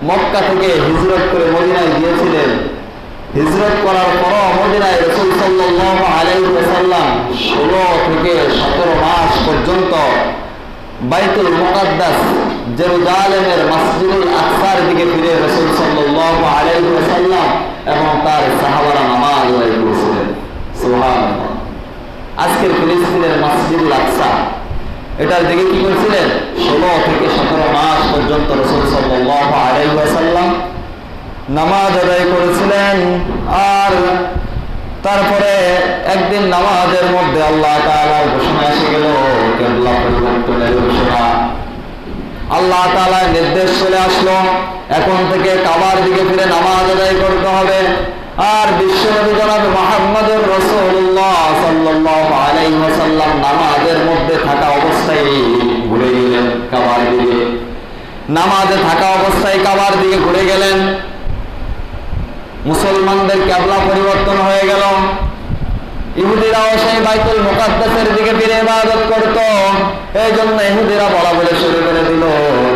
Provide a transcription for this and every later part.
মক্কা থেকে হিজরত করে মদিনায় গিয়েছিলেন। হিজরত করার পরও মদিনায় রাসূল সাল্লাল্লাহু আলাইহি ওয়াসাল্লাম 16 থেকে 17 মাস পর্যন্ত বাইতুল মুকাদ্দাস জেরুজালেমের মসজিদুল আকসার দিকে ফিরে রাসূল সাল্লাল্লাহু আলাইহি ওয়াসাল্লাম এবং তার সাহাবারা নামাজ আদায় করেছিলেন। সুবহানাল্লাহ। আজকের ফিলিস্তিনের মসজিদুল আকসা, এটার দিকে কি করেছিলেন? 16 থেকে 17 মাস পর্যন্ত রাসূল সাল্লাল্লাহু আলাইহি ওয়াসাল্লাম নামাজ আদায় করেছিলেন। আর তারপরে একদিন নামাজের মধ্যে আল্লাহ তাআলার ঘোষণা এসে গেল, কিবলা পরিবর্তনের ঘোষণা। আল্লাহ তাআলার নির্দেশ চলে আসলো, এখন থেকে কাবার দিকে ফিরে নামাজ আদায় করতে হবে। আর বিশ্বনবী জনাব মুহাম্মদুর রাসূলুল্লাহ সাল্লাল্লাহু আলাইহি ওয়াসাল্লাম নামাজের মধ্যে থাকা অবস্থায় ঘুরে গেলেন কাবার দিকে। নামাজে থাকা অবস্থায় কাবার দিকে ঘুরে গেলেন। মুসলমানদের কিবলা পরিবর্তন হয়ে গেল। ইহুদিরাও সেই বাইতুল মুকাদ্দাসের দিকে ফিরে ইবাদত করত। এই জন্য ইহুদিরা বলা বলে শুরু করে দিল,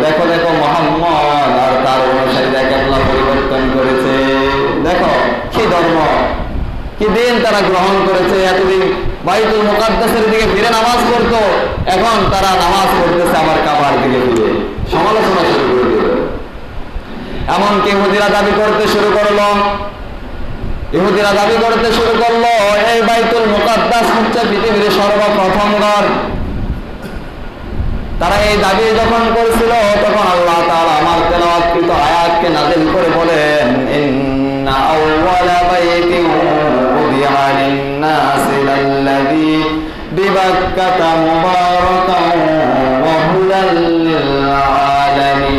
দেখো দেখো মুহাম্মদ আর তার অনুসারীরা কিবলা পরিবর্তন করেছে, দেখো কি ধর্ম, কি দিন তারা গ্রহণ করেছে। এতদিন বাইতুল মুকাদ্দাসের দিকে ফিরে নামাজ পড়তো, এখন তারা নামাজ পড়তেছে আবার কাবার দিকে ফিরে। সমালোচনা শুরু করে দিল। এমনকি ইহুদিরা দাবি করতে শুরু করলো, এই বাইতুল মুকাদ্দাস হচ্ছে পৃথিবীর সর্বপ্রথম ঘর। তারা এই দাবি যখন করেছিল, তখন আল্লাহ তাআলা আমার তেলাওয়াতকৃত আয়াতকে নাযিল করে বলেন, ইন্না আউওয়ালা বাইতিন উযিআ লিন-নাসি লাল্লাযী বিবাক্কাতা মুবারাকান ওয়া হুদাল লিল-আলামিন।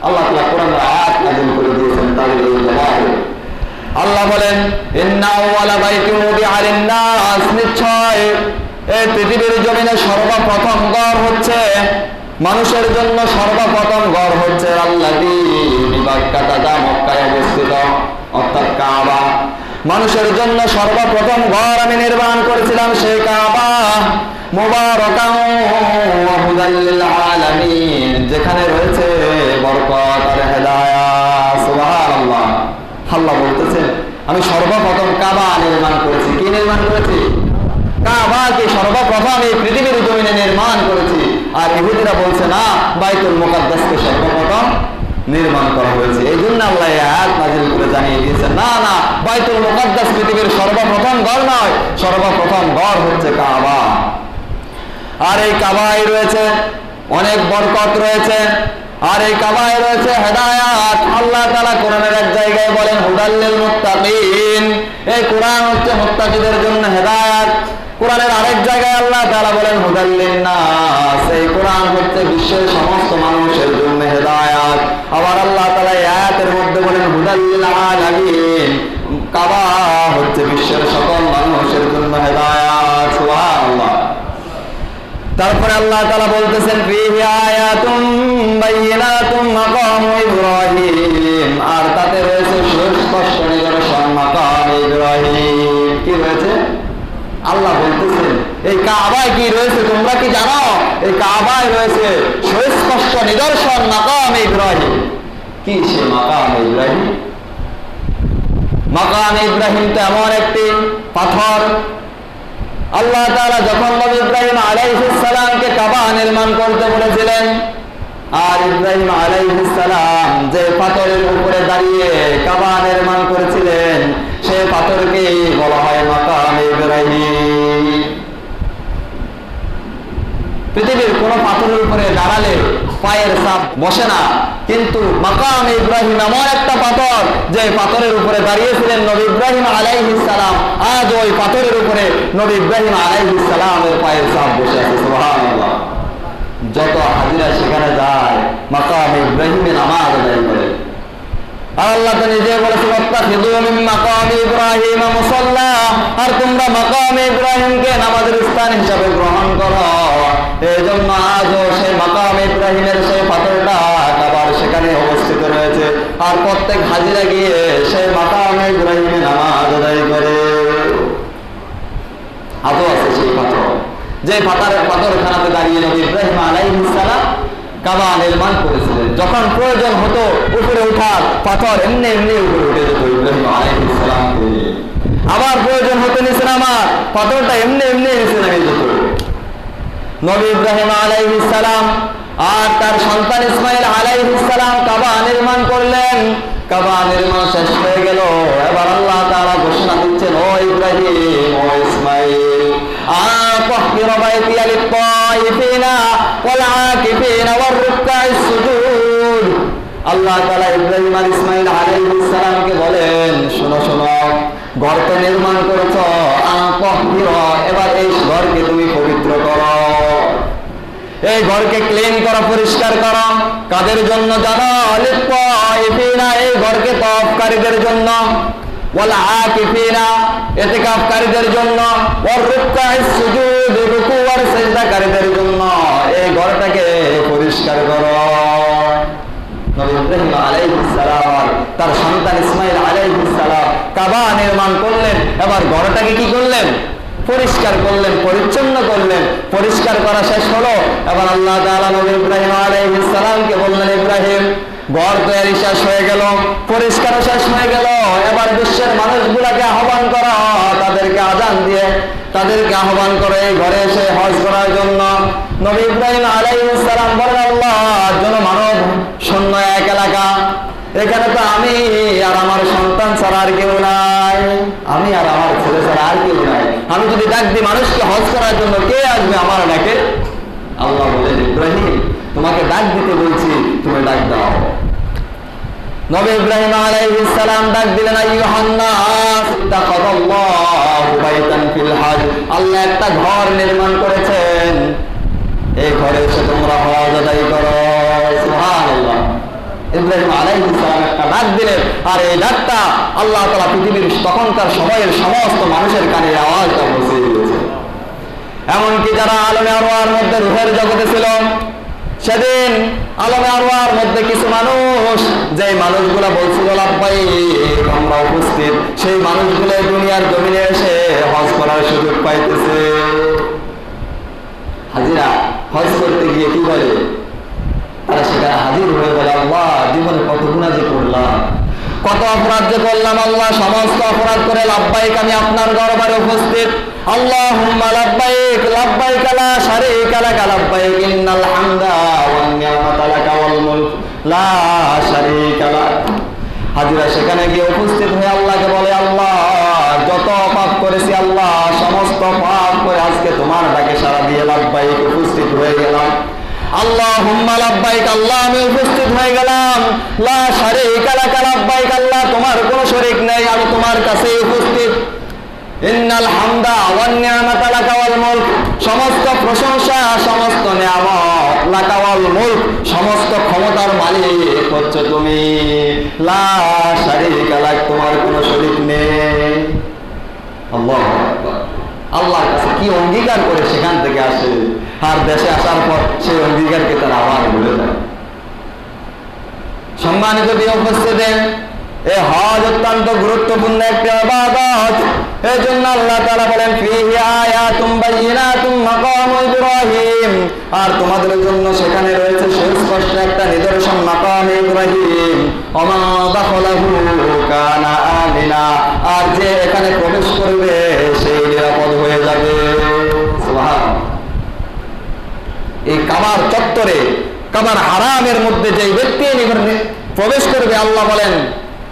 আল্লাহ তাআলা কোরআনে আয়াত নাযিল করে দিয়েছেন তাদের এই জবাবে। আল্লাহ বলেন, ইন্না আউওয়ালা বাইতিন উযিআ লিন-নাস, নিশ্চয় এই পৃথিবীর জমিনে সর্বপ্রথম ঘর হচ্ছে, মানুষের জন্য সর্বপ্রথম ঘর হচ্ছে আল্লাযী বিবাক্কাতা, যা মক্কায় অবস্থিত, অর্থাৎ কাবা। মানুষের জন্য সর্বপ্রথম ঘর আমি নির্মাণ করেছিলাম সেই কাবা, মুবারাকান ওয়া হুদাল লিল আলামিন, যেখানে রয়েছে বরকত আর হেদায়েত। সুবহানাল্লাহ। আল্লাহ বলতেছেন, আমি সর্বপ্রথম কাবা নির্মাণ করেছি। কি নির্মাণ করেছি? কাবাকে সর্বপ্রথম এই পৃথিবীর জমিনে নির্মাণ করেছি। আর ইহুদিরা বলছে না, বাইতুল মুকাদ্দাসকে সর্বপ্রথম নির্মাণ করা হয়েছে। এই জন্য আল্লাহ এই আয়াত নাযিল করে জানিয়ে দিয়েছেন, না না, বাইতুল মুকাদ্দাস পৃথিবীর সর্বপ্রথম ঘর নয়, সর্বপ্রথম ঘর হচ্ছে কাবা। আর এই কাবায় রয়েছে অনেক বরকত রয়েছে, আর এই কাবায় রয়েছে হেদায়েত। আল্লাহ তাআলা কোরআনের এক জায়গায় বলেন, হুদাল লিল মুত্তাকিন, এই কোরআন হচ্ছে মুত্তাকিদের জন্য হেদায়েত। কোরআনের আরেক জায়গায় আল্লাহ তাআলা বলেন, হুদাল লিন-নাস, এই কোরআন হচ্ছে বিশ্বের সমস্ত মানুষের জন্য হেদায়েত। আবার আল্লাহ তাআলা এই আয়াতের মধ্যে বলেন, হুদাল লিল-আলামিন, কাবা হচ্ছে বিশ্বের সকল মানুষের জন্য হেদায়েত। সুবহানাল্লাহ। তারপরে আল্লাহ তাআলা বলতেছেন, ফীহি আয়াতুম বাইয়িনাতুম মাকামু ইব্রাহিম, আর তাতে রয়েছে সুস্পষ্ট নিদর্শন মাকাম ইব্রাহিম। কি রয়েছে? আল্লাহ বলতেছেন, এই কাবায় কি রয়েছে তোমরা কি জানো? এই কাবায় রয়েছে সুস্পষ্ট নিদর্শন মাকাম ইব্রাহিম। কি সে মাকাম ইব্রাহিম? মাকাম ইব্রাহিম তো এমন একটি পাথর, আল্লাহ তাআলা যখন নবী ইব্রাহিম আলাইহিস সালামকে কাবা নির্মাণ করতে বলেছিলেন, আর ইব্রাহিম আলাইহিস সালাম যে পাথরের উপরে দাঁড়িয়ে কাবা নির্মাণ করেছিলেন, সেই পাথরকে বলা হয় মাকাম ইব্রাহিম। পৃথিবীর কোন পাথরের উপরে দাঁড়ালে পায়ের ছাপ বসে না, কিন্তু মাকাম ইব্রাহিম এমন একটা পাথর, যে পাথরের উপরে দাঁড়িয়েছিলেন নবী ইব্রাহিম আলাইহিস সালাম, আজ ওই পাথরের উপরে নবী ইব্রাহিম আলাইহিস সালামের পায়ের ছাপ বসে আছে। সুবহানাল্লাহ। যত হাজিরা সেখানে যায় মাকাম ইব্রাহিমে নামাজ আদায় করে। আল্লাহ তো নিজে বলেছেন, ওয়াত্তাখিযু মিন মাকাম ইব্রাহিম মুসাল্লা, আর তোমরা মাকাম ইব্রাহিমকে নামাজের স্থান হিসাবে গ্রহণ করো। এই জন্য আজও সেই মাকাম ইব্রাহিমের সেই পাথরটা কাবার সেখানে অবস্থিত রয়েছে, আর প্রত্যেক হাজিরা গিয়ে সেই মাকাম ইব্রাহিমে নামাজ আদায় করে। আজও আছে সেই পাথর, যে পাথরখানাতে দাঁড়িয়ে নবী ইব্রাহিম আলাইহিস সালাম কাবা নির্মাণ করেছিলেন। যখন প্রয়োজন হতো উপরে উঠার, পাথর এমনি এমনি উপরে উঠে যেত ইব্রাহিম আলাইহিস সালামকে। আবার প্রয়োজন হতো নিচে নামার, পাথরটা এমনি এমনি নিচে নামে যেত। নবী ইব্রাহিম আলাইহিস সালাম আর তার সন্তান ইসমাইল আলাইহিস সালাম কাবা নির্মাণ করলেন। কাবা নির্মাণ শেষ হয়ে গেল। এবার আল্লাহ তাআলা ঘোষণা দিচ্ছেন, ও ইব্রাহিম, ও ইসমাইল, আতাহহির বাইতিয়া লিত-তাইফিনা ওয়াল আকিফিনা ওয়ার রুকআইস সুজুদ। আল্লাহ তাআলা ইব্রাহিম আর ইসমাইল আলাইহিস সালামকে বলেন, শোনো শোনো, ঘর তো নির্মাণ করেছো, আতাহহির, এবার এই ঘরকে তুমি পবিত্র করো, এই ঘরকে ক্লিন করো, পরিষ্কার করো। কাদের জন্য জানো? লিত-তাইফিনা, এই ঘরকে তওয়াফকারীদের জন্য, ওয়াল আকিফিনা, ইতিকাফকারীদের জন্য, ওয়ার রুকআইস সুজুদ, রুকু আর সিজদাকারীদের জন্য এই ঘরটাকে পরিষ্কার করো। নবী ইব্রাহিম আলাইহিস সালাম তার সন্তান ইসমাইল আলাইহিস সালাম কাবা নির্মাণ করলেন। এবার ঘরটাকে কি করলেন? পরিষ্কার করলেন, পরিচ্ছন্ন করলেন। পরিষ্কার করা শেষ হলো। এবার আল্লাহ তাআলা নবী ইব্রাহিম আলাইহিস সালামকে বললেন, ইব্রাহিম, ঘর তৈরি শেষ হয়ে গেল, পরিষ্কার শেষ হয়ে গেল, এবার বিশ্বের মানুষগুলাকে আহ্বান করো, তাদেরকে আযান দিয়ে তাদেরকে আহ্বান করে এই ঘরে এসে হজ করার জন্য। নবী ইব্রাহিম আলাইহিস সালাম বলেন, আল্লাহ, জনমানব শূন্য এক এলাকা, এখানে তো আমি আর আমার সন্তান ছাড়া আর কেউ নাই, আমি আর আমার ছেলে ছাড়া আর কেউ নাই। আমি যদি ডাক দিই মানুষকে হজ করার জন্য, কে আসবে আমার ডাকে? আল্লাহ বলেন, ইব্রাহিম, তোমাকে ডাক দিতে বলছি, তুমি ডাক দাও। নবী ইব্রাহিম আলাইহিস সালাম ডাক দিলেন, আইয়ুহান নাস ইত্তাখাযাল্লাহু বাইতান ফিল হজ। আল্লাহ একটা ঘর নির্মাণ করেছেন, এই ঘরে এসে তোমরা হজ আদায় করো। সুবহানাল্লাহ। ইব্রাহিম আলাইহিস সালাম একটা ডাক দিলেন, আর এই ডাকটা আল্লাহ তাআলা পৃথিবীর তখনকার সময়ের সমস্ত মানুষের কানে আওয়াজটা পৌঁছে দিয়েছে। এমনকি যারা আলমে আরওয়ার মধ্যে রূহের জগতে ছিল, সেদিন আলমে আরওয়ার মধ্যে কিছু মানুষ, যে মানুষগুলো বলছিল লাব্বাইক, আমরা উপস্থিত, সেই মানুষগুলো দুনিয়ার জমিনে এসে হজ করার সুযোগ পাইতেছে। হাজিরা হজ করতে গিয়ে কি বলে? তারা সেখানে হাজির হয়ে বলে, আল্লাহ, জীবনে কত গুনাহ যে করলাম, কত অপরাধ যে করলাম, আল্লাহ, সমস্ত অপরাধ করে লাব্বাইক, আমি আপনার দরবারে উপস্থিত। আল্লাহুম্মা লাব্বাইক, লাব্বাইক লা শারীকা লাক, লাব্বাইক, ইন্নাল হামদা ওয়ান নি'মাতা লাকা ওয়াল মুলক লা শারীকা লাক। হাজিরা সেখানে গিয়ে উপস্থিত হয়ে আল্লাহকে বলে, আল্লাহ, যত পাপ করেছি আল্লাহ, সমস্ত পাপ করে আজকে তোমার ডাকে সাড়া দিয়ে লাব্বাইক উপস্থিত হয়ে গেলাম। আল্লাহুম্মা লাব্বাইক, আল্লাহ, আমি উপস্থিত হয়ে গেলাম। লা শারীকা লাক, লাব্বাইক, আল্লাহ, তোমার কোনো শরীক নেই, আমি তোমার কাছেই উপস্থিত। ইন্নাল হামদা ওয়ান নি'মাতা লাকা ওয়াল মুলক, সমস্ত প্রশংসা, সমস্ত নিয়ামত, লাকা ওয়াল মুলক, সমস্ত ক্ষমতার মালিক হচ্ছে তুমি। লা শারীকা লাক, তোমার কোনো শরীক নেই। আল্লাহু আকবার। আল্লাহর কাছে কি অঙ্গীকার করে সেখান থেকে আসে, আর দেশে আসার পর সেই অঙ্গীকারকে তারা আবার ভুলে যায়। সম্মানিত প্রিয় উপস্থিতি, এই হজ অত্যন্ত গুরুত্বপূর্ণ একটি ইবাদত। এই জন্য আল্লাহ তাআলা বলেন, ফীহি আয়াতুম বাইয়িনাতুম মাকামু ইব্রাহিম, আর তোমাদের জন্য সেখানে রয়েছে সুস্পষ্ট একটা নিদর্শন, মাকাম ইব্রাহিম। ওমা দাখালাহু কানা আমিনা, আর যে এখানে প্রবেশ করবে সেই নিরাপদ হয়ে যাবে। সুবহানাল্লাহ। এই কাবার চত্বরে, কাবার হারামের মধ্যে যে ব্যক্তি প্রবেশ করবে, আল্লাহ বলেন,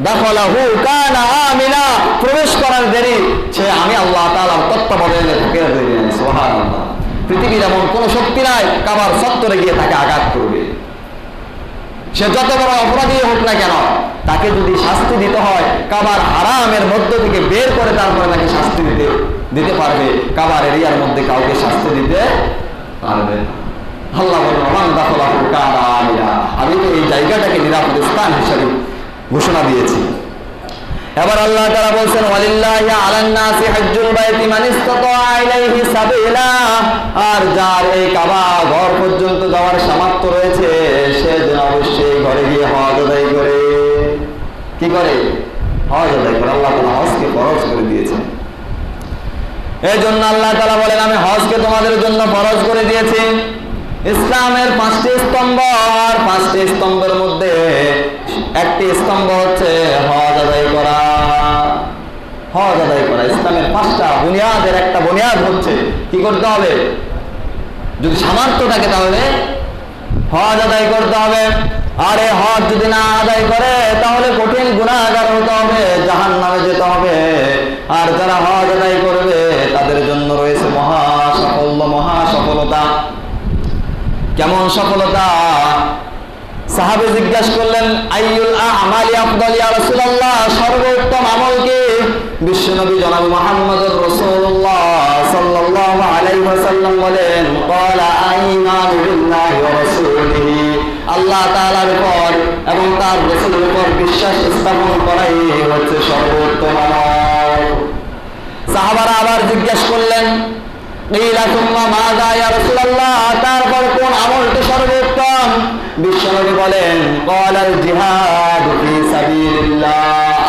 দাখালাহু কানা আমিনা, প্রবেশ করার দেরি সে আমি আল্লাহ তাআলার তত্ত্বাবধানে থাকে। সুবহানাল্লাহ। পৃথিবীর এমন কোন শক্তি নাই কাবার চত্বরে গিয়ে তাকে আঘাত করবে। সে যত বড় অপরাধী হোক না কেন, তাকে যদি শাস্তি দিতে হয়, কাবার হারামের মধ্য থেকে বের করে তারপরে তাকে শাস্তি দিতে পারবে। কাবার এরিয়ার মধ্যে কাউকে শাস্তি দিতে পারবে না। আল্লাহ বলেন, ওমান দাখালাহু কানা আমিনা, আমি তো এই জায়গাটাকে নিরাপদ স্থান হিসেবে ঘোষণা দিয়েছি। এবার আল্লাহ তাআলা বলেন, ওয়ালিল্লাহি আলান নাসি হজ্জুল বাইতি মান ইসতাতা ইলাইহি সাবিলা, আর যার এই কাবা ঘর পর্যন্ত যাওয়ার সামর্থ্য রয়েছে, সে যেন অবশ্যই ঘরে গিয়ে হজ আদায় করে। কি করে? হজ আদায় করে। আল্লাহ তাআলা হজকে ফরজ করে দিয়েছেন। এই জন্য আল্লাহ তাআলা বলেন, আমি হজকে তোমাদের জন্য ফরজ করে দিয়েছি। ইসলামের 5টি স্তম্ভ, আর 5টি স্তম্ভের মধ্যে একটি স্তম্ভ হচ্ছে হজ আদায় করা। হজ আদায় করা ইসলামের 5টা বুনিয়াদের একটা বুনিয়াদ হচ্ছে কি করতে হবে? যদি সামর্থ্য থাকে তাহলে হজ আদায় করতে হবে। আর এই হজ যদি না আদায় করে তাহলে কঠিন গুনাহগার হতে হবে, জাহান্নামে যেতে হবে। আর যারা হজ আদায় করবে তাদের জন্য রয়েছে মহা সাফল্য, মহা সফলতা। কেমন সফলতা? সাহাবী জিজ্ঞাসা করলেন, আইয়ুল আমালি আফদাল ইয়া রাসূলুল্লাহ, সর্বোত্তম আমল কি? বিশ্বনবী জনাব মুহাম্মদুর রাসূলুল্লাহ সাল্লাল্লাহু আলাইহি ওয়াসাল্লাম বলেন, ক্বালা আইমানু বিল্লাহি ওয়া রাসূলিহি, আল্লাহ তাআলার উপর এবং তার রাসূলের উপর বিশ্বাস স্থাপন করাই হচ্ছে সর্বোত্তম আমল। সাহাবারা আবার জিজ্ঞাসা করলেন, কিলা সুম্মা মাযা ইয়া রাসূলুল্লাহ, তারপর কোন আমলটি সর্বোত্তম? বিশ্বনবী বলেন, ক্বালাল জিহাদ ফি সাবিলিল্লাহ,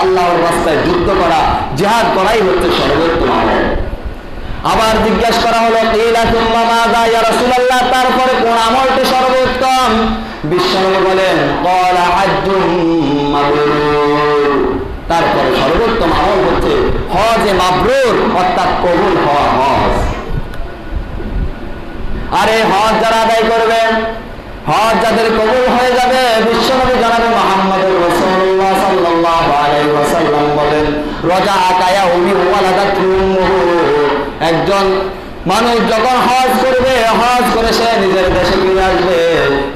আল্লাহর রাস্তায় যুদ্ধ করা, জিহাদ করাই হচ্ছে সর্বোত্তম আমল। আবার জিজ্ঞাসা করা হলো, কিলা সুম্মা মাযা ইয়া রাসূলুল্লাহ, তারপরে কোন আমলটি সর্বোত্তম? বিশ্বনবী বলেন, ক্বালা হাজ্জুম মাবরুর, তারপরে সর্বোত্তম আমল হচ্ছে হজে মাবরুর, অর্থাৎ কবুল হওয়া হজ। আর এই হজ যারা আদায় করবে, হজ যাদের কবুল হয়ে যাবে, বিশ্বনবী জনাব মুহাম্মদুর রাসূলুল্লাহ সাল্লাল্লাহু আলাইহি ওয়াসাল্লাম বলেন, রাজাআকা ইয়াউমি ওয়ালাদাতু উম্মুহু, একজন মানুষ যখন হজ করবে, হজ করে সে নিজের দেশে ফিরে আসবে,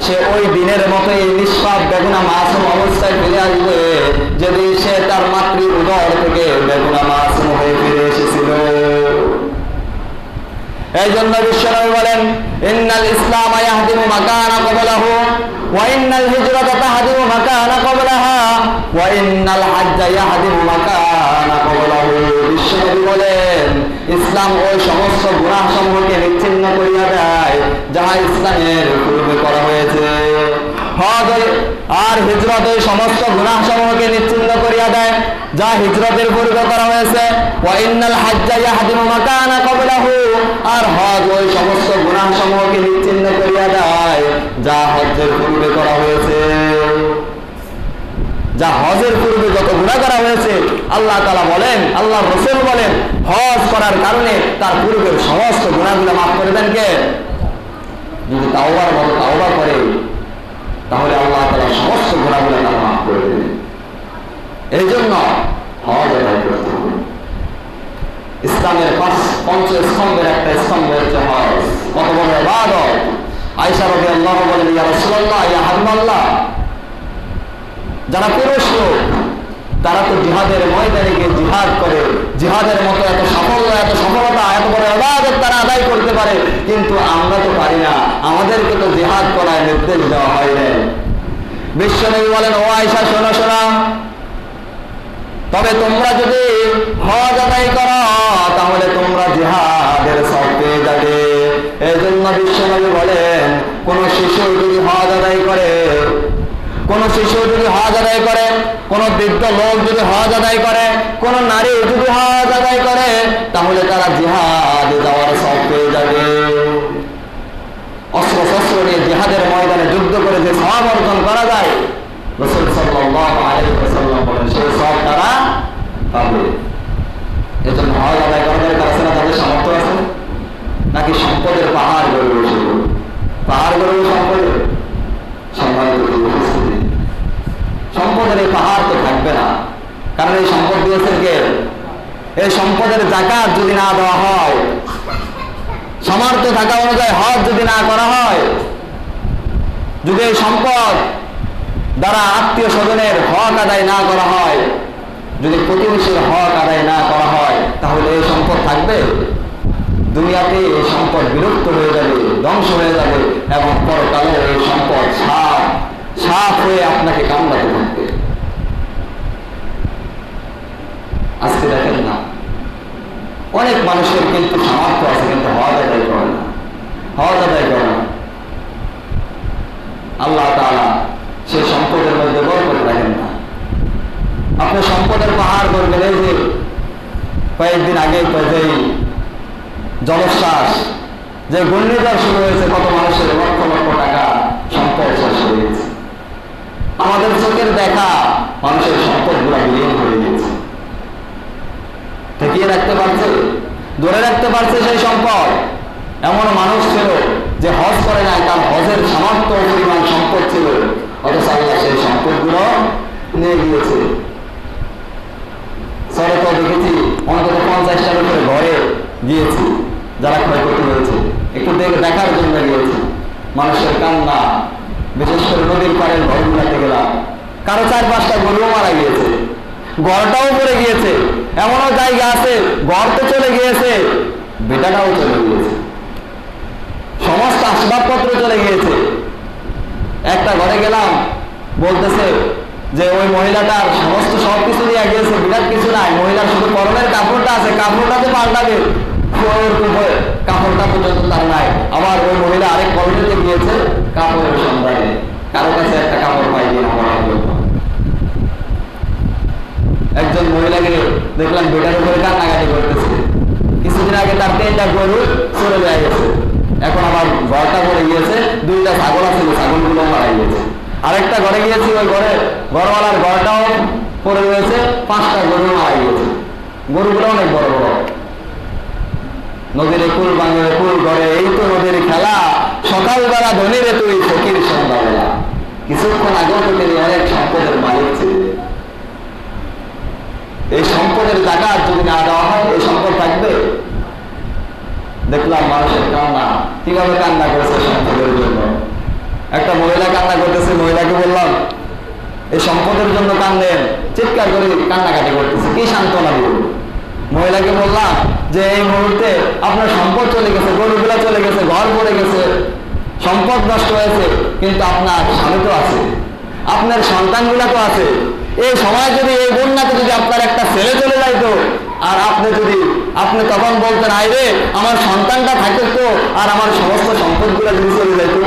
সে ওই দিনের মতোই নিষ্পাপ বেগুনা মাসুম অবস্থায় ফিরে আসবে যদি সে তার মাতৃ উদর থেকে বেগুনা মাসুম হয়ে ফিরে এসেছিল। এই জন্য বিশ্বনবী বলেন, ইন্নাল ইসলাম ইয়াহদিমু মাকানা ক্বাবলাহু ওয়া ইন্নাল হিজরাতা তাহদিমু মাকানা ক্বাবলাহা ওয়া ইন্নাল হাজ্জা ইয়াহদিমু মাকানা ক্বাবলাহু। বিশ্বনবী বলেন, ইসলাম ওই সমস্ত গুনাহসমূহকে নিচ্ছিন্ন করিয়া দেয় যাহা ইসলামের পূর্বে করা হয়েছে। হজ আর হিজরত ওই সমস্ত গুনাহসমূহকে নিচ্ছিন্ন করিয়া দেয় যা হিজরতের পূর্বে করা হয়েছে। ওয়া ইন্নাল হাজ্জা ইয়াহদিমু মাকানা ক্বাবলাহু, আর হজ ওই সমস্ত গুনাহসমূহকে নিচ্ছিন্ন করিয়া দেয় যা হজ্জের পূর্বে করা হয়েছে। যা হজের পূর্বে যত গুনাহ করা হয়েছে, আল্লাহ তাআলা বলেন, আল্লাহর রাসূল বলেন, হজ করার কারণে তার পূর্বের সমস্ত গুনাহগুলো মাফ করে দেন কে? যদি তাওবার মতো তাওবা করে তাহলে আল্লাহ তাআলা সমস্ত গুনাহগুলো তার মাফ করে দেবেন। এই জন্য হজ আদায় করতে হবে। ইসলামের 5 স্তম্ভের একটা স্তম্ভ হচ্ছে হজ। কত বড় ইবাদত! আয়েশা রাদিয়াল্লাহু আনহা বলেন, ইয়া রাসূলুল্লাহ, ইয়া হাবিবাল্লাহ, যারা পুরুষ লোক তারা তো জিহাদের ময়দানে গিয়ে জিহাদ করে, জিহাদের মতো এত সাফল্য, এত সফলতা, এত বড় ইবাদত তারা আদায় করতে পারে, কিন্তু আমরা তো পারি না, আমাদেরকে তো জিহাদ করার নির্দেশ দেওয়া হয় না। বিশ্বনবী বলেন, ও আয়েশা, শোনো শোনো, তবে তোমরা যদি হজ আদায় করো তাহলে তোমরা জিহাদের সওয়াব পেয়ে যাবে। এই জন্য বিশ্বনবী বলেন, কোন শিশু যদি হজ আদায় করে, কোন শিশু যদি হজ আদায় করে, কোন বৃদ্ধ লোক যদি হজ আদায় করে, কোন নারী যদি হজ আদায় করে, তাহলে তারা জিহাদে যাওয়ার সওয়াব পেয়ে যাবে। অস্ত্র শস্ত্র নিয়ে জিহাদের ময়দানে যুদ্ধ করে যে সওয়াব অর্জন করা যায়, রাসূল সাল্লাল্লাহু আলাইহি ওয়াসাল্লাম বলেন, সেই সওয়াব তারা পাবে। এজন্য হজ আদায় করার কাছে না তাদের সামর্থ্য আছে নাকি সম্পদের পাহাড় গড়ে বসে, পাহাড় গড়ে সম্পদের সম্মানিত উপস্থিতি, সম্পদের এই পাহাড় তো থাকবে না। কারণ এই সম্পদ দিয়েছেন কে? এই সম্পদের যাকাত যদি না দেওয়া হয়, সামর্থ্য থাকা অনুযায়ী হজ যদি না করা হয়, যদি এই সম্পদ দ্বারা আত্মীয় স্বজনের হক আদায় না করা হয়, যদি প্রতিবেশীর হক আদায় না করা হয়, তাহলে এই সম্পদ থাকবে? দুনিয়াতে এই সম্পদ বিলুপ্ত হয়ে যাবে, ধ্বংস হয়ে যাবে, এবং পরকালে এই সম্পদ সাফ হয়ে আপনাকে কামড়াতে থাকবে। আজকে দেখেন না, অনেক মানুষের কিন্তু সামর্থ্য আছে কিন্তু হজ আদায় করে না, হজ আদায় করে না। আল্লাহ তাআলা সেই সম্পদের মধ্যে বরকত রাখেন না। আপনি সম্পদের পাহাড় করবেন। এই যে কয়েকদিন আগে যেই জলোচ্ছ্বাস, যে ঘূর্ণিঝড় শুরু হয়েছে, কত মানুষের লক্ষ আমাদের চোখের দেখা মানুষের সম্পদগুলো বিলীন হয়ে গেছে। ঠেকিয়ে রাখতে পারছে, ধরে রাখতে পারছে সেই সম্পদ। এমন মানুষ ছিল যে হজ করে নাই, তার হজের সামর্থ্য পরিমাণ সম্পদ ছিল, অথচ আল্লাহ সেই সম্পদগুলো নিয়ে গিয়েছে। সড়কে দেখেছি অন্তত 50টার উপরে ঘরে গিয়েছি, যারা ক্ষয়ক্ষতি হয়েছে একটু দেখার জন্য গিয়েছি। মানুষের কান্না, বিশেষ করে নদীর পাড়ের ঘরগুলাতে গেলাম, কারো 4-5টা গরুও মারা গিয়েছে, ঘরটাও পড়ে গিয়েছে। এমনও জায়গা আছে ঘর তো চলে গিয়েছে, বেটাটাও চলে গিয়েছে, সমস্ত আসবাবপত্র চলে গিয়েছে। একটা ঘরে গেলাম, বলতেছে যে ওই মহিলাটার সমস্ত সবকিছু দিয়ে গিয়েছে, বিরাট কিছু নাই, মহিলার শুধু পরনের কাপড়টা আছে, কাপড়টাতে পাল্টাবে, কাপড়টা পর্যন্ত তার নাই। আবার ওই মহিলা আরেক কলোনিতে গিয়েছে কাপড়ের সন্ধানে, কারো কাছে একটা কাপড় পাই কিনা বলার জন্য। একজন মহিলাকে দেখলাম বেটার উপরে কান্নাকাটি করতেছে। কিছুদিন আগে তার 3টা গরু চলে যায় গেছে, এখন আবার ঘরটা পড়ে গিয়েছে, 2টা ছাগল আছে, ছাগলগুলো মারা গিয়েছে। আরেকটা ঘরে গিয়েছি, ওই ঘরে ঘরওয়ালার ঘরটাও পড়ে রয়েছে, 5টা গরু মারা গিয়েছে। গরুগুলো অনেক বড় বড়। নদীর কুল ভাঙে কুল ঘরে, এই তো নদীর খেলা, সকালবেলা ধনীরে তুই ফকির সন্ধ্যাবেলা। কিছুক্ষণ আগেও তো তিনি অনেক সম্পদের মালিক ছিলেন। এই সম্পদের জাকাত যদি না দেওয়া হয়, এই সম্পদ থাকবে? দেখলাম মানুষের কান্না, কিভাবে কান্না করেছে সম্পদের জন্য। একটা মহিলা কান্না করতেছে, মহিলাকে বললাম এই সম্পদের জন্য কান্দেন, চিৎকার করে কান্নাকাটি করতেছে, কি সান্ত্বনা দিব? মহিলাকে বললাম যে এই মুহূর্তে আপনার সম্পদ চলে গেছে, গরুগুলা চলে গেছে, ঘর পড়ে গেছে, সম্পদ নষ্ট হয়েছে, কিন্তু আপনার স্বামী তো আছে, আপনার সন্তানগুলা তো আছে। এই সময় যদি এই বন্যাতে যদি আপনার একটা ছেলে চলে যাইতো, আর আপনি তখন বলতেন আইরে আমার সন্তানটা থাকে তো, আর আমার সমস্ত সম্পদগুলো যদি চলে যাইতো,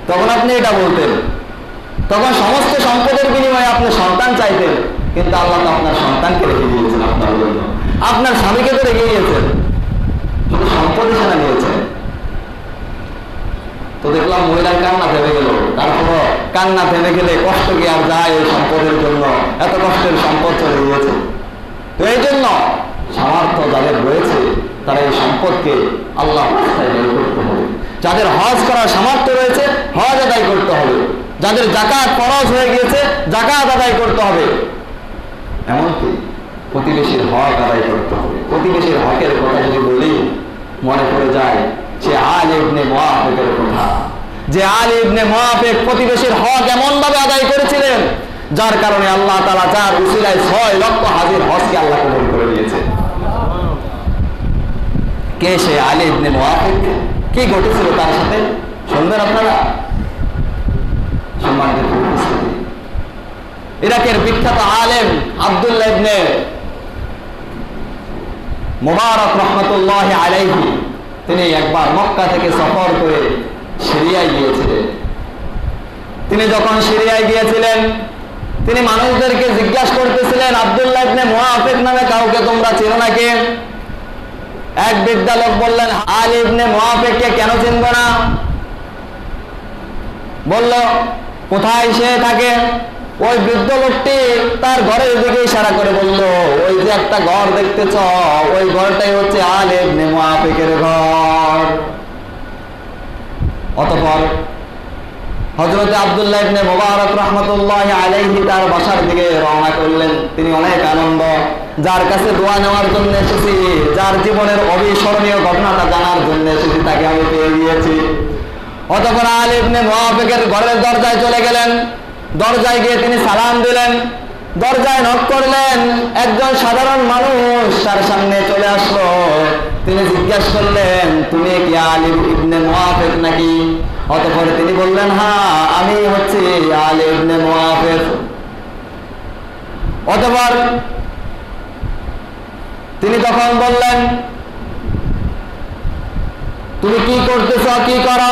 তখন আপনি এটা বলতেন। তখন সমস্ত সম্পদের বিনিময়ে আপনি সন্তান চাইতেন, কিন্তু আল্লাহ তো আপনার সন্তানকে রেখে দিয়েছেন আপনার জন্য, আপনার স্বামীকে তো রেখে দিয়েছেন, শুধু সম্পদ হিসেবে নিয়েছেন। তো দেখলাম মহিলার কান্না থেমে গেল। তারপর কান্না থেমে গেলে কষ্ট কি আর যায় ওই সম্পদের জন্য? এত কষ্টের সম্পদ চলে গিয়েছে। তো এই জন্য সামর্থ্য যাদের রয়েছে তারা এই সম্পদকে আল্লাহ রাস্তায় ব্যয় করতে হবে। যাদের হজ করার সামর্থ্য রয়েছে হজ আদায় করতে হবে, যাদের যাকাত ফরজ হয়ে গিয়েছে যাকাত আদায় করতে হবে, এমনকি প্রতিবেশীর হক আদায় করতে হবে। প্রতিবেশীর হকের কথা যদি বলি, মনে পড়ে যায় সে আলী ইবনে মুআফিকের কথা, যে আলী ইবনে মুআফিক প্রতিবেশীর হক এমন ভাবে আদায় করেছিলেন যার কারণে আল্লাহ তাআলা যার উসিলায় 6 লক্ষ হাজির হজকে আল্লাহ কবুল করে নিয়েছে। কে সে আলী ইবনে মুআফিক? কি ঘটেছিল তার সাথে শুনবেন আপনারা। সম্মানিত উপস্থিতি, ইরাকের বিখ্যাত আলেম আব্দুল্লাহ ইবনে মুবারক রহমাতুল্লাহি আলাইহি, তিনি একবার মক্কা থেকে সফর করে সিরিয়ায় গিয়েছিলেন। তিনি যখন সিরিয়ায় গিয়েছিলেন, তিনি মানুষদেরকে জিজ্ঞাসা করতেছিলেন, আব্দুল্লাহ ইবনে মুআফিক নামে কাউকে তোমরা চেনো নাকি? এক বৃদ্ধ লোক বললেন, আলী ইবনে মুআফিককে কেন চিনব না? বলল, কোথায় সে থাকে? ওই বৃদ্ধ লোকটি তার ঘরের দিকে ইশারা করে বলল, ওই যে একটা ঘর দেখতেছ, ওই ঘরটাই হচ্ছে আলী ইবনে মুআফিকের ঘর। অতঃপর হযরত আব্দুল্লাহ ইবনে মুবারক রাহমাতুল্লাহি আলাইহি তার বাসার দিকে রওনা করলেন। তিনি অনেক আনন্দ, যার কাছে দোয়া নেওয়ার জন্য এসেছি, যার জীবনের অবিস্মরণীয় ঘটনাটা জানার জন্য এসেছি, তাকে আমি পেয়ে গিয়েছি। অতঃপর আলী ইবনে মুআফিকের ঘরের দরজায় চলে গেলেন। দরজায় গিয়ে তিনি সালাম দিলেন, দরজায় নক করলেন। একজন সাধারণ মানুষ তার সামনে চলে আসলো। তিনি জিজ্ঞাসা করলেন, তুমি কি আলী ইবনে মুআফিক নাকি? অতঃপর তিনি বললেন, হ্যাঁ আমি হচ্ছি আলী ইবনে মুআফিক। অতঃপর তিনি তখন বললেন, তুমি কি করতেছ, কি করো?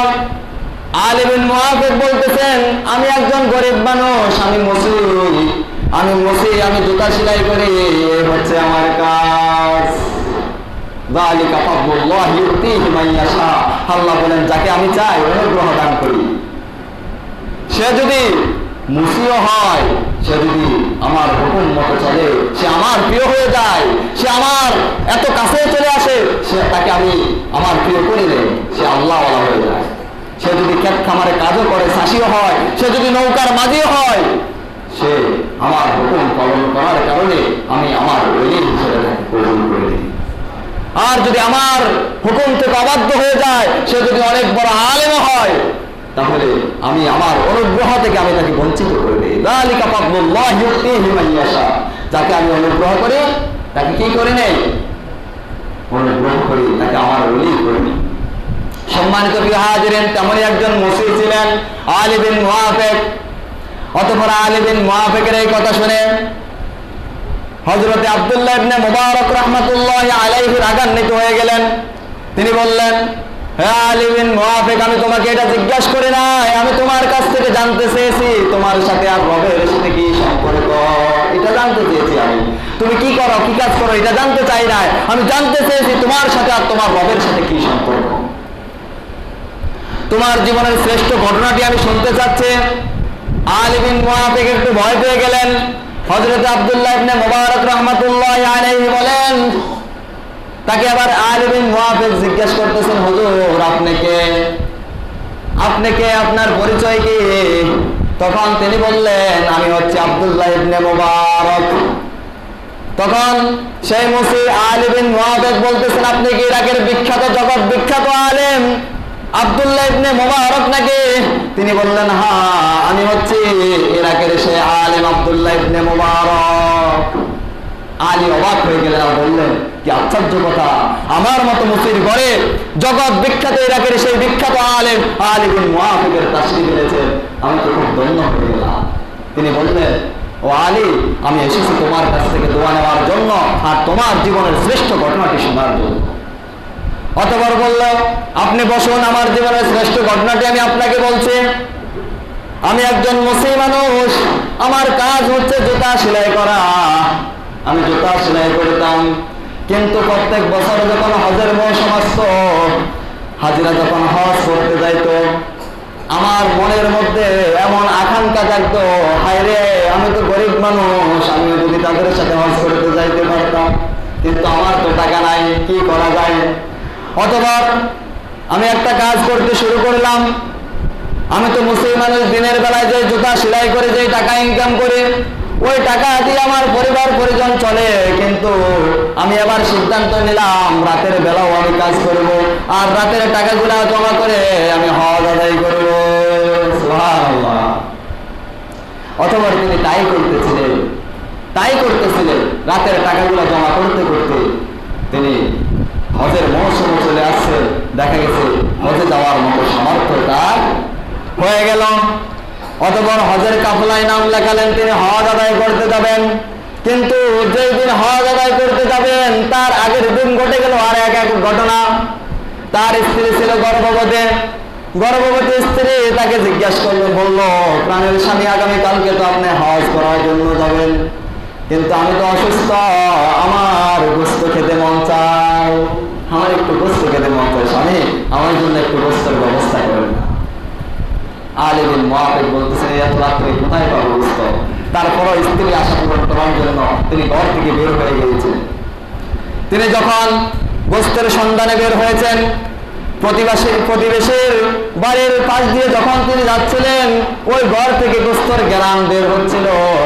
আলী ইবনে মুআফিক বলতেছেন, আমি একজন গরিব মানুষ, আমি মসি, আমি জুতা সেলাই করি, এই হচ্ছে আমার কাজ। যালিকা ফাদলুল্লাহি ইউতিহি মান ইয়াশা, আল্লাহ বলেন যাকে আমি চাই অনুগ্রহ দান করি। সে যদি মুসিও হয়, সে যদি আমার হুকুম মতো চলে, সে আমার প্রিয় হয়ে যায়, সে আমার এত কাছে চলে আসে, সে তাকে আমি আমার প্রিয় করে নেই, সে আল্লাহওয়ালা হয়ে যায়। সে যদি ক্ষেত খামারে কাজও করে, চাষিও হয়, সে যদি নৌকার মাঝিও হয়, সে আমার হুকুম পালন করার কারণে আমি আমার ওলি হিসেবে তাকে কবুল করে দিই। আর যদি আমার হুকুম থেকে অবাধ্য হয়ে যায়, সে যদি অনেক বড় আলেমও হয়, তাহলে আমি আমার অনুগ্রহ থেকে আমি তাকে বঞ্চিত করে দিই। যালিকা ফাদলুল্লাহি ইউতিহি মান ইয়াশা। যাকে আমি অনুগ্রহ করি তাকে কি করে নেই? অনুগ্রহ করি, তাকে আমার ওলি করে নিই। সম্মানিত প্রিয় হাজিরিন, তেমনই একজন মুফতি ছিলেন আলী বিন মুআফিক। অতঃপর আলী বিন মুআফিকের এই কথা শুনে হযরত আব্দুল্লাহ ইবনে মুবারক রাহমাতুল্লাহি আলাইহি রাগান্বিত হয়ে গেলেন। তিনি বললেন, হে আলী বিন মুআফিক, আমি তোমাকে এটা জিজ্ঞাসা করি নাই, আমি তোমার কাছ থেকে জানতে চেয়েছি তোমার সাথে আর রবের সাথে কি সম্পর্ক, এটা জানতে চেয়েছি আমি। তুমি কি করো, কি কাজ করো, এটা জানতে চাই নাই, আমি জানতে চেয়েছি তোমার সাথে আর তোমার রবের সাথে কি সম্পর্ক। তোমার জীবনের শ্রেষ্ঠ ঘটনাটি আমি শুনতে চাচ্ছি। আলী বিন মুআফিক একটু ভয় পেয়ে গেলেন। হযরত আব্দুল্লাহ ইবনে মুবারক রাহমাতুল্লাহি আলাইহি বলেন, তাকে আবার আলী বিন মুআফিক জিজ্ঞাসা করতেছেন, হুজুর আপনি কে, আপনার পরিচয় কি? তখন তিনি বললেন, আমি হচ্ছে আব্দুল্লাহ ইবনে মুবারক। তখন সেই মুফতি আলী বিন মুআফিক বলতেছেন, আপনি কি ইরাকের বিখ্যাত, জগৎ বিখ্যাত আলেম আব্দুল্লাহ ইবনে মুবারক নাকি? তিনি বললেন, হ্যাঁ আমি হচ্ছি ইরাকের সেই আলেম আব্দুল্লাহ ইবনে মুবারক। আলী অবাক হয়ে গেলেন আর বললেন, কি আশ্চর্য কথা, আমার মতো মুফতির ঘরে জগৎ বিখ্যাত ইরাকের সেই বিখ্যাত আলেম আলী বিন মুআফিকের তাশরীফ এনেছেন, আমি তো খুব ধন্য হয়ে গেলাম। তিনি বললেন, ও আলী, আমি এসেছি তোমার কাছ থেকে দোয়া নেওয়ার জন্য আর তোমার জীবনের শ্রেষ্ঠ ঘটনাটি শোনার জন্য। অতঃপর বলল, আপনি বসুন, আমার জীবনের শ্রেষ্ঠ ঘটনাটি আমি আপনাকে বলছি। আমি একজন মুসলিম মানুষ, আমার কাজ হচ্ছে জুতা সেলাই করা। আমি জুতা সেলাই করতাম, কিন্তু প্রত্যেক বছর যখন হজের মৌসুম আসতো, হাজিরা যখন হজ করতে যাইতো, আমার মনের মধ্যে এমন আকাঙ্ক্ষা জাগতো, হায় রে আমি তো গরিব মানুষ, আমি যদি তাদের সাথে হজ করতে যাইতে পারতাম, কিন্তু আমার তো টাকা নাই, কি করা যায়? অতঃপর আমি একটা কাজ করতে শুরু করলাম। আমি তো মুসলিম মানুষ, দিনের বেলায় যে জুতা সেলাই করে যে টাকা ইনকাম করি, ওই টাকা দিয়ে আমার পরিবার পরিজন চলে, কিন্তু আমি আবার সিদ্ধান্ত নিলাম রাতের বেলাও আমি কাজ করব, আর রাতের টাকাগুলো জমা করে আমি হজ আদায় করব। সুবহানাল্লাহ। অতঃপর তিনি তাই করতেছিলেন, রাতের টাকাগুলো জমা করতে করতে তিনি হজের মৌসুম চলে আসছে, দেখা গেছে হজে যাওয়ার মতো সামর্থ্য তার হয়ে গেল। অতঃপর হজের কাফলায় নাম লেখালেন, তিনি হজ আদায় করতে যাবেন। কিন্তু যেই দিন হজ আদায় করতে যাবেন তার আগের দিন ঘটে গেল আর এক ঘটনা। তার স্ত্রী ছিল গর্ভবতী স্ত্রী তাকে জিজ্ঞাসা করলো, বললো, প্রাণের স্বামী আগামীকালকে তো আপনি হজ করার জন্য যাবেন, কিন্তু আমি তো অসুস্থ, আমার গোশত খেতে মন চায়, আমার একটু গোশত খেতে মন চায়, স্বামী আমার জন্য একটু গোশতের ব্যবস্থা করেন না। আলী বিন মুআফিক বলতেছেন, এত রাত্রে কোথায় পাবো গোশত? তারপরও স্ত্রী আশা পূরণ করার জন্য তিনি ঘর থেকে বের হয়ে গিয়েছেন। তিনি যখন গোশতের সন্ধানে বের হয়েছেন, প্রতিবেশীর বাড়ির পাশ দিয়ে যখন তিনি যাচ্ছিলেন, ওই ঘর থেকে গোশতের ঘ্রাণ বের হচ্ছিল।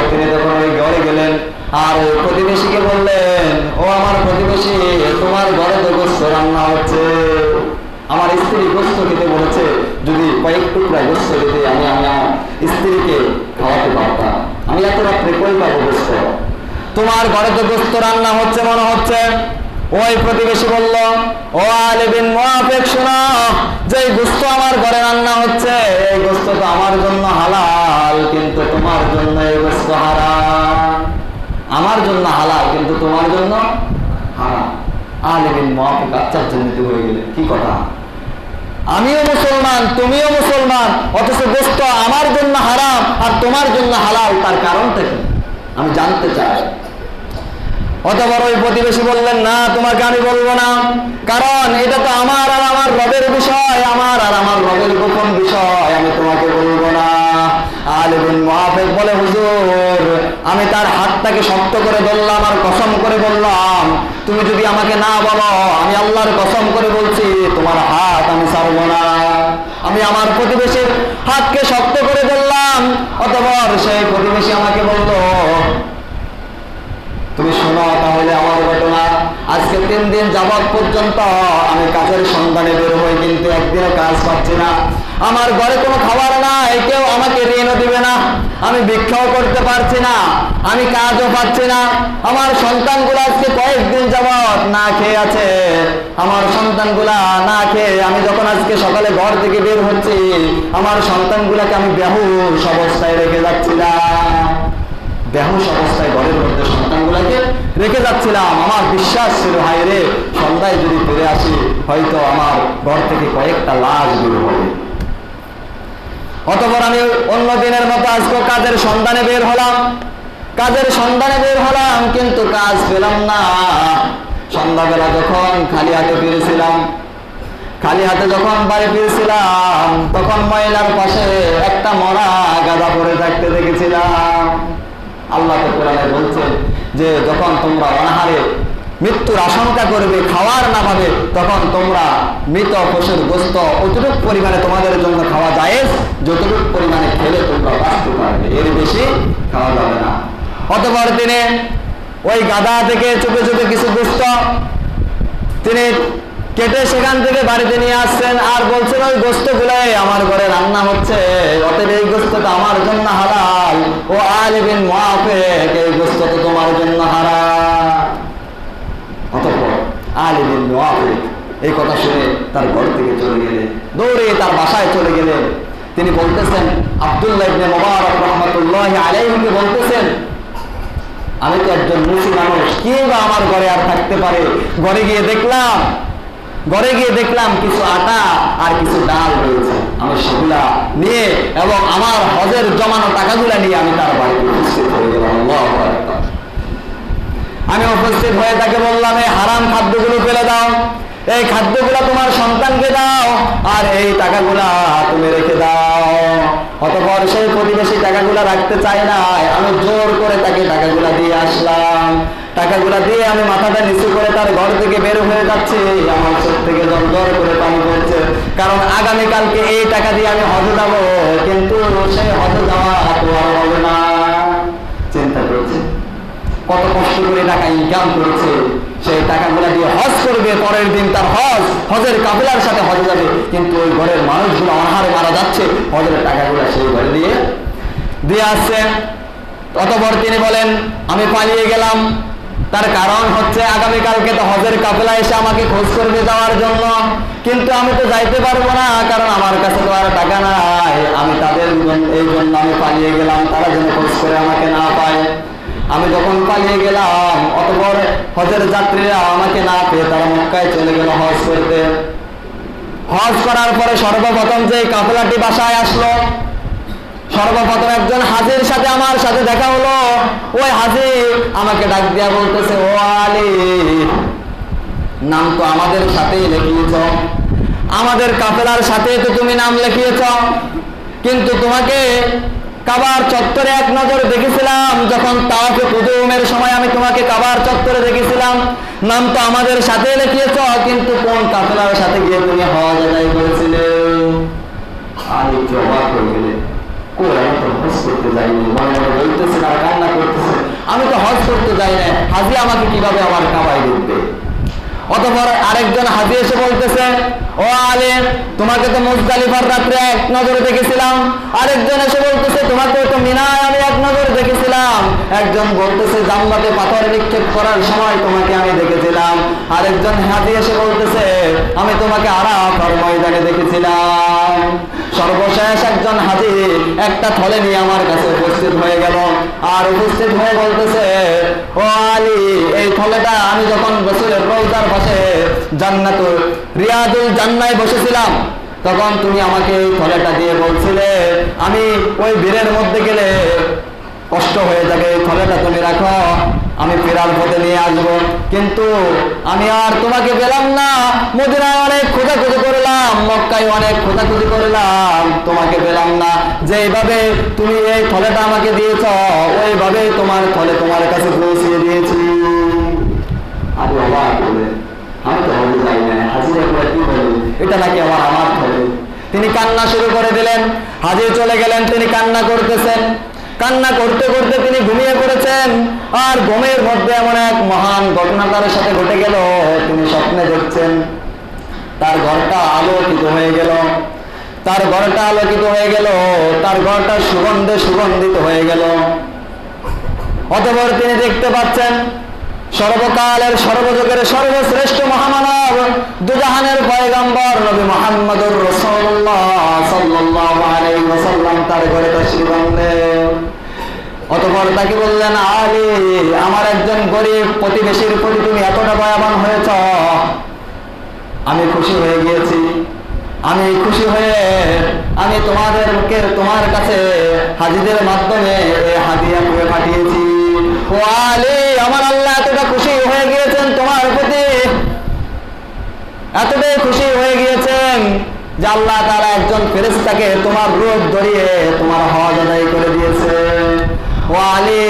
তিনি যখন ওই ঘরে গেলেন আর ওই প্রতিবেশীকে বললেন, ও আমার প্রতিবেশী, তোমার ঘরে তো গোশত রান্না হচ্ছে, আমার স্ত্রী গোশত খেতে বলেছে, যদি কয়েক টুকরা গোশত দিতে আমি আমার স্ত্রীকে খাওয়াতে পারতাম, আমি এত রাত্রে কই পাবো গোশত? তোমার ঘরে তো গোশত রান্না হচ্ছে মনে হচ্ছে। ওই প্রতিবেশী বলল, ও আলী বিন মুআফিক, শোনো, যে গোশত আমার ঘরে রান্না হচ্ছে এই গোশত তো আমার জন্য হালাল, কিন্তু তোমার জন্য এই গোশত হারাম। আমার জন্য হালাল, কিন্তু তোমার জন্য হারাম। আলী বিন মুআফিক আশ্চর্যান্বিত হয়ে গেলেন, কি কথা, আমিও মুসলমান, তুমিও মুসলমান, অথচ গোশত আমার জন্য হারাম আর তোমার জন্য হালাল, তার কারণটা কি আমি জানতে চাই। অতঃপর ওই প্রতিবেশী বললেন, না, তোমাকে আমি বলবো না, কারণ এটা তো আমার আর আমার রবের বিষয়, আমার আর আমার রবের গোপন বিষয়, আমি তোমাকে বলবো না। আলী বিন মুআফিক বলে, হুজুর আমি তার হাতটাকে শক্ত করে ধরলাম আর কসম করে বললাম, তুমি যদি আমাকে না বলো আমি আল্লাহর কসম করে বলছি তোমার হাত আমি ছাড়বো না। আমি আমার প্রতিবেশীর হাতকে শক্ত করে ধরলাম, অতঃপর সেই প্রতিবেশী আমাকে বললো, তুমি শোনো তাহলে আমার ঘটনা। আজকে 3 দিন যাবত পর্যন্ত আমি কাজের সন্ধানে বের হই, কিন্তু একদিনও কাজ পাচ্ছি না। আমার ঘরে কোনো খাবার নাই, কেউ আমাকে ঋণও দিবে না, আমি ভিক্ষাও করতে পারছি না, আমি কাজও পাচ্ছি না। আমার সন্তানগুলো আজকে কয়েকদিন যাবত না খেয়ে আছে। আমার সন্তানগুলা না খেয়ে আমি যখন আজকে সকালে ঘর থেকে বের হচ্ছি, আমার সন্তানগুলাকে আমি বেহুশ অবস্থায় রেখে যাচ্ছিলাম। বেহুশ অবস্থায় ঘরের মধ্যে সন্তানগুলাকে রেখে যাচ্ছিলাম। আমার বিশ্বাস ছিল, হায় রে সন্ধ্যায় যদি ফিরে আসি হয়তো আমার ঘর থেকে কয়েকটা লাশ বের হবে। অতঃপর আমি অন্য দিনের মতো আজকে কাজের সন্ধানে বের হলাম। কাজের সন্ধানে বের হলাম, কিন্তু কাজ পেলাম না। সন্ধ্যাবেলা যখন খালি হাতে ফিরেছিলাম, খালি হাতে যখন বাড়ি ফিরছিলাম, তখন ময়লার পাশে একটা মরা গাধা পড়ে থাকতে দেখেছিলাম। আল্লাহ তো কোরআনে বলছেন যে যখন তোমরা অনাহারে মৃত্যুর আশঙ্কা করবে, খাওয়ার না পাবে, তখন তোমরা মৃত পশুর গোশত অতটুকু পরিমাণে তোমাদের জন্য খাওয়া জায়েজ, যতটুকু পরিমাণে খেলে তোমরা বাঁচতে পারবে, এর বেশি খাওয়া যাবে না। অতঃপর তিনি ওই গাধা থেকে চুপে চুপে কিছু গোশত তিনি কেটে সেখান থেকে বাড়িতে নিয়ে আসছেন, আর বলছেন ওই গোশত গুলাই আমার ঘরে রান্না হচ্ছে, অতএব এই গোশতটা আমার জন্য হালাল। ও আলী বিন মুআফিক, এই গোশত তো তোমার জন্য হারাম। অতঃপর আলী বিন মুআফিক এই কথা শুনে তার ঘর থেকে চলে গেলেন, দৌড়ে তার বাসায় চলে গেলেন। তিনি বলতেছেন, আব্দুল্লাহ ইবনে মুবারক রাহমাতুল্লাহি আলাইহিকে বলতেছেন, আমি তো একজন মুসলিম মানুষ, কে বা আমার ঘরে আর থাকতে পারে। ঘরে গিয়ে দেখলাম কিছু আটা আর কিছু ডাল রয়েছে। আমি সেগুলা নিয়ে এবং আমার হজের জমানো টাকাগুলা নিয়ে আমি তার বাড়িতে উপস্থিত হয়ে গেলাম। আল্লাহু আকবার। আমি উপস্থিত হয়ে তাকে বললাম, এই হারাম খাদ্যগুলো ফেলে দাও, এই খাদ্যগুলা তোমার সন্তানকে দাও, আর এই টাকাগুলা তুমি রেখে দাও। অতঃপর সেই প্রতিবেশী টাকাগুলা রাখতে চায় না, আমি জোর করে তাকে টাকাগুলা দিয়ে আসলাম। টাকাগুলা দিয়ে আমি মাথাটা নিচু করে তার ঘর থেকে বের হয়ে যাচ্ছি। আমার চোখ থেকে জল করে পানি পড়ছে, কারণ আগামীকালকে এই টাকা দিয়ে আমি হজে যাবো, কিন্তু সেই হজে যাওয়া তো আর হবে না। চিন্তা করছে কত কষ্ট করে টাকা ইনকাম করেছে, সেই টাকাগুলা দিয়ে হজ করবে, পরের দিন তার হজের কাফেলার সাথে হজে যাবে, কিন্তু ওই ঘরের মানুষগুলো অনাহারে মারা যাচ্ছে, হজের টাকাগুলা সেই ঘরে দিয়ে আসছে। অতঃপর তিনি বলেন, আমি পালিয়ে গেলাম। তার কারণ হচ্ছে আগামীকালকে তো হজের কাফেলা এসে আমাকে খোঁজ করবে যাওয়ার জন্য, কিন্তু আমি তো যাইতে পারবো না, কারণ আমার কাছে তো আর টাকা নাই। আমি তাদের এই জন্য আমি পালিয়ে গেলাম, তারা যেন খোঁজ করে আমাকে না পায়। আমি যখন পালিয়ে গেলাম, অতঃপর হজের যাত্রীরা আমাকে না পেয়ে তারা মক্কায় চলে গেল হজ করতে। হজ করার পরে সর্বপ্রথম যে কাফেলাটি বাসায় আসলো, সর্বপ্রথম একজন হাজির সাথে আমার সাথে দেখা হলো। ওই হাজি আমাকে ডাক দিয়া বলতেছে, ও আলী, নাম তো আমাদের সাথেই লিখিয়েছ, আমাদের কাফেলার সাথে তো তুমি নাম লিখিয়েছ, কিন্তু তোমাকে কাবার চত্বরে এক নজর দেখেছিলাম, যখন তাওয়াফে কুদুমের সময় আমি তোমাকে কাবার চত্বরে দেখেছিলাম, নাম তো আমাদের সাথে লিখিয়েছ, কিন্তু কোন কাফেলার সাথে গিয়ে তুমি হজ আদায় করেছিলে? আলী কি অবাক হয়ে গেলেন, আমি তো হজ করতে যাইনি, মনে মনে বলতেছে আর কান্না করতেছে, আমি তো হজ করতে যাই না, হাজি আমাকে কিভাবে আমার কাবায় দেখবে? অতঃপর আরেকজন হাজি এসে বলতেছে, ও আলী, তোমাকে তো মুজদালিফার রাত্রে এক নজরে দেখেছিলাম। আরেকজন এসে বলতেছে, তোমাকে তো মিনায় আমি এক নজরে দেখেছিলাম। একজন বলতেছে, জান্নাতে পাথর নিক্ষেপ করার সময় তোমাকে আমি দেখেছিলাম। আরেকজন হাজি এসে বলতেছে, আমি তোমাকে আরাফার ময়দানে দেখেছিলাম। সর্বশেষ একজন হাজি একটা থলে নিয়ে আমার কাছে উপস্থিত হয়ে গেল, আর উপস্থিত হয়ে বলতেছে, ও আলী, এই থলেটা আমি যখন রাসূলের রওজার পাশে জান্নাতুল রিয়াদুল জান্নায় বসেছিলাম, তখন তুমি আমাকে এই থলেটা দিয়ে বলছিলে আমি ওই ভিড়ের মধ্যে গেলে কষ্ট হয়ে যাবে, এই থলেটা তুমি রাখো। আমি ফেরার পথে নিয়ে আসবো, কিন্তু আমি আর তোমাকে পেলাম না। মদিনায় অনেক খোঁজাখুঁজি করলাম, মক্কায় অনেক খোঁজাখুঁজি করলাম, তোমাকে পেলাম না। যেইভাবে তুমি এই থলেটা আমাকে দিয়েছ, ওইভাবে তোমার থলে তোমার কাছে পৌঁছিয়ে দিয়েছি। আমি অবাক বলে, আমি তো হজে যাই না, হাজিরা করে কি বলি, এটা নাকি আমার থলে। তিনি কান্না শুরু করে দিলেন। হাজির চলে গেলেন, তিনি কান্না করতেছেন। কান্না করতে করতে তিনি ঘুমিয়ে পড়েছেন। আর ঘুমের মধ্যে এমন এক মহান ঘটনা তার সাথে ঘটে গেল। তিনি স্বপ্নে দেখছেন তার ঘরটা আলোকিত হয়ে গেল, তার ঘরটা আলোকিত হয়ে গেল, তার ঘরটা সুগন্ধে সুগন্ধিত হয়ে গেল। অতঃপর তিনি দেখতে পাচ্ছেন সর্বকালের সর্বযুগের সর্বশ্রেষ্ঠ মহামানব, দুজাহানের পয়গম্বর নবী মুহাম্মদুর রাসূলুল্লাহ সাল্লাল্লাহু আলাইহি ওয়াসাল্লাম তার ঘরে তাশরীফ আনলেন। অতঃপর তাকে বললেন, আলী, আমার একজন গরিব প্রতিবেশীর প্রতি তুমি এতটা দয়াবান হয়েছ, আমি খুশি হয়ে গিয়েছি। আমি খুশি হয়ে আমি তোমাদেরকে তোমার কাছে হাজিদের মাধ্যমে হাদিয়া করে পাঠিয়েছি। ও আলী, আমার আল্লাহ এতটা খুশি হয়ে গিয়েছেন তোমার প্রতি, এতটাই খুশি হয়ে গিয়েছেন যে আল্লাহ তাআলা একজন ফেরেশতাকে তোমার রূপ ধরিয়ে তোমার হজ আদায় করে দিয়েছে। ও আলী,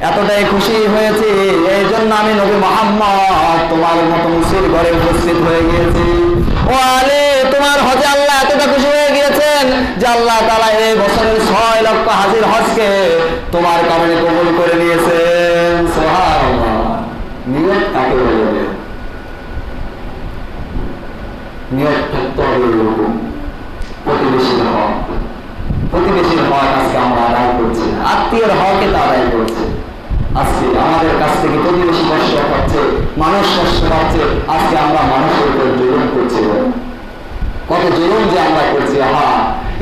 এতটাই খুশি হয়েছি, এই জন্য আমি নবী মুহাম্মদ তোমার মতো মুসির ঘরে উপস্থিত হয়ে গিয়েছি। ও আলী, তোমার হজে আল্লাহ এতটা খুশি হয়ে গিয়েছেন যে আল্লাহ তাআলা এই বছরের 6 লক্ষ হাজির হজকে তোমার কারণে কবুল করে নিয়েছেন। সুবহানাল্লাহ। নিয়ত কাকে বলে? নিয়ত থাকতে হবে এরকম, প্রতিবেশীর হক। প্রতিবেশীর হক আজকে আমরা আদায় করছি না, আত্মীয়ের হকে তা আদায় করছে। আজকে আমাদের কাছ থেকে প্রতিবেশী কষ্ট পাচ্ছে, মানুষ কষ্ট পাচ্ছে, আজকে আমরা মানুষের উপর জুলুম করছি। কত জুলুম যে আমরা করছি।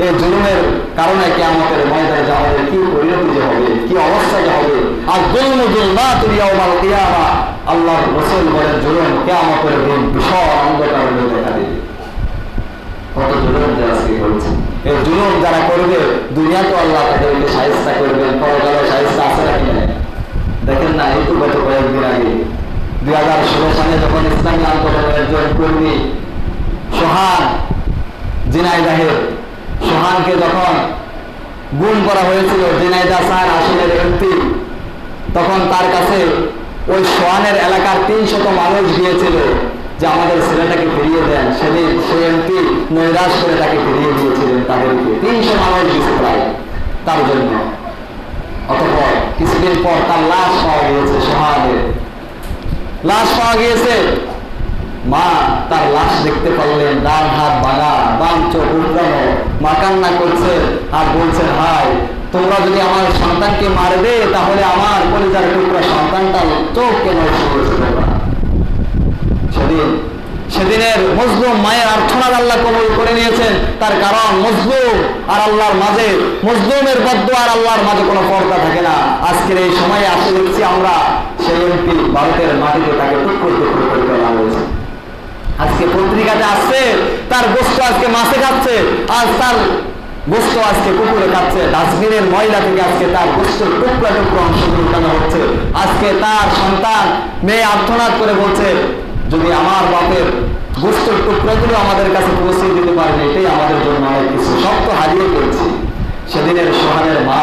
এই জুলুমের কারণে কিয়ামতের ময়দানে আমাদের কি পরিণতি যে হবে, কি অবস্থা যে হবে। আর যুলমু যুলমাতুল ইয়াউমাল কিয়ামা, আল্লাহর রাসূল বলেন জুলুম কিয়ামতের দিন বিশাল অন্ধকার হয়ে দেখা দেবে। কত জুলুম যে আজকে করছে। এই জুলুম যারা করবে, দুনিয়াতে আল্লাহ তাদেরকে শায়েস্তা করবেন, পরকালে শায়েস্তা আছে নাকি না? দেখেন না, এই তো গত কয়েকদিন আগে 2016 সালে যখন ইসলামী আন্দোলনের একজন কর্মী সোহান, ঝিনাইদহের সোহানকে যখন গুম করা হয়েছিল, ঝিনাইদহ 4 আসনের এমপি, তখন তার কাছে ওই সোহানের এলাকার 300 মানুষ গিয়েছিল যে আমাদের ছেলেটাকে ফিরিয়ে দেন। সেদিন সেই এমপি নৈরাশ করে তাকে ফিরিয়ে দিয়েছিলেন তাদেরকে। 300 মানুষ গেছে প্রায় তার জন্য। অতঃপর কিছুদিন পর তার লাশ পাওয়া গিয়েছে, সোহানের লাশ পাওয়া গিয়েছে। মা তার লাশ দেখতে পারলেন, ডান হাত ভাঙা, বাম চোখ উল্টানো, মা কান্না করছে আর বলছেন, হায়, তোমরা যদি আমার সন্তানকে মারবে তাহলে আমার কলিজার টুকরা সন্তানটার চোখ কেন করেছে তোমরা? সেদিনের মজলুম মায়ের আর্থনাদ আল্লাহ কবুল করে নিয়েছেন। তার কারণ মজলুম আর আল্লাহর মাঝে, মজলুমের বদদুয়া আর আল্লাহর মাঝে কোনো পর্দা থাকে না। আজকের এই সময়ে আসে দেখছি আমরা সেই এমপি ভারতের মাটিতে তাকে টুকরো টুকরো করে ফেলা হয়েছে। আজকে পত্রিকাতে আসছে তার গোস্ত আজকে মাছে খাচ্ছে, আজ তার গোস্ত আজকে কুকুরে খাচ্ছে। ডাস্টবিনের ময়লা থেকে আজকে তার গোস্তের টুকরা টুকরো অংশ উঠানো হচ্ছে। আজকে তার সন্তান মেয়ে আর্তনাদ করে বলছে, যদি আমার বাপের গোস্তের টুকরাগুলো আমাদের কাছে পৌঁছে দিতে পারেন, এটাই আমাদের জন্য অনেক কিছু। সব তো হারিয়ে ফেলছি। সেদিনের সোহানের মা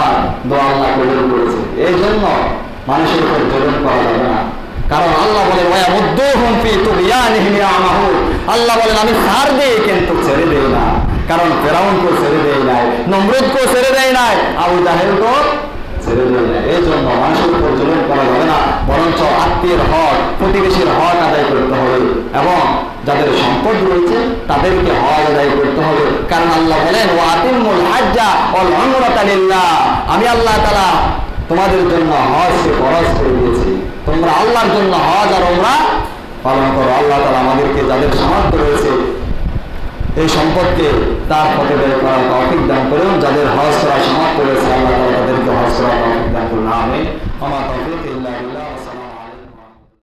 দোয়া আল্লাহ কবুল করেছে। এই জন্য মানুষের উপর জুলুম করা যাবে না। কারণ আল্লাহ বলেন, আল্লাহ বলেন আমি ছাড় দিই কিন্তু ছেড়ে দেই না। কারণ ফেরাউনকেও ছেড়ে দেয় নাই, নমরুদকেও ছেড়ে দেয় নাই, আবু জাহেলকেও ছেড়ে দেয় নাই। এই জন্য মানুষের উপর জুলুম করা যাবে না, বরঞ্চ আত্মীয়ের হক, প্রতিবেশীর হক আদায় করতে হবে এবং যাদের সম্পদ রয়েছে তাদেরকে হক আদায় করতে হবে। কারণ আল্লাহ বলেন, ওয়াতিমুল হাজ্জা ওয়াল উমরাতা লিল্লাহ, আমি আল্লাহ তাআলা তোমাদের জন্য হজকে ফরজ করে দিয়েছি, তোমরা আল্লাহর জন্য হজ আর উমরা পালন করো। আল্লাহ তাআলা আমাদেরকে যাদের সামর্থ্য রয়েছে এই সম্পদকে তার পথে ব্যয় করার তৌফিক দান করুন। যাদের হজ করার সামর্থ্য রয়েছে আল্লাহ তাআলা তাদেরকে হজ করার তৌফিক দান করুন। আমিন। ওয়া মা তাওফীক ইল্লা বিল্লাহ।